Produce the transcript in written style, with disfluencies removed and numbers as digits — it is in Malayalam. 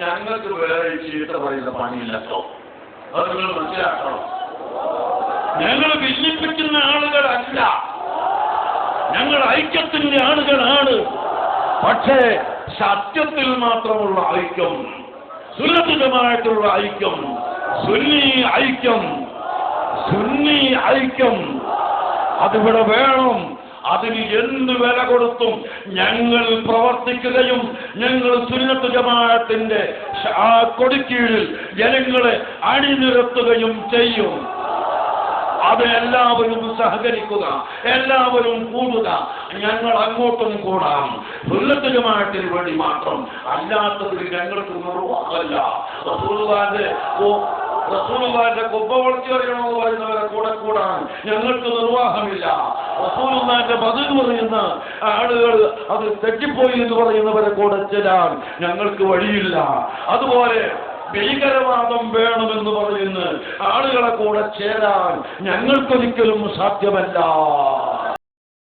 ഞങ്ങൾക്ക് വേറെ ചീത്ത പറയുന്ന പണിയില്ലല്ലോ. അത് നിങ്ങൾ മനസ്സിലാക്കണം. ഞങ്ങൾ ഭിന്നിപ്പിക്കുന്ന ആളുകളല്ല, ഞങ്ങൾ ഐക്യത്തിന്റെ ആളുകളാണ്. പക്ഷേ സത്യത്തിൽ മാത്രമുള്ള ഐക്യം, സുന്നത്ത് ജമാഅത്തുള്ള ഐക്യം, സുന്നി ഐക്യം, സുന്നി ഐക്യം അതിവിടെ വേണം. അതിന് എന്ത് വില കൊടുത്തും ഞങ്ങൾ പ്രവർത്തിക്കുകയും ഞങ്ങൾ സുന്നത്ത് ജമാഅത്തിന്റെ കൊടിക്കീഴിൽ ജനങ്ങളെ അണിനിരത്തുകയും ചെയ്യും. അത് എല്ലാവരും സഹകരിക്കുക, എല്ലാവരും കൂടുക. ഞങ്ങൾ അങ്ങോട്ടും കൂടാം, സുന്നത്ത് ജമാഅത്തിന് വേണ്ടി മാത്രം. അല്ലാത്തതിൽ ഞങ്ങൾക്ക് നിർവാഹമല്ല. റസൂലുള്ളാഹിന്റെ കുബ്ബ വളർത്തി വരണമെന്ന് പറയുന്നവരെ കൂടെ കൂടാൻ ഞങ്ങൾക്ക് നിർവാഹമില്ല. റസൂലുള്ളാഹിന്റെ ബദൽ പറയുന്ന ആളുകൾ അത് തെറ്റിപ്പോയി എന്ന് പറയുന്നവരെ കൂടെ ചെല്ലാൻ ഞങ്ങൾക്ക് വഴിയില്ല. അതുപോലെ ഭീകരവാദം വേണമെന്ന് പറയുന്ന ആളുകളെ കൂടെ ചേരാൻ ഞങ്ങൾക്കൊരിക്കലും സാധ്യമല്ല.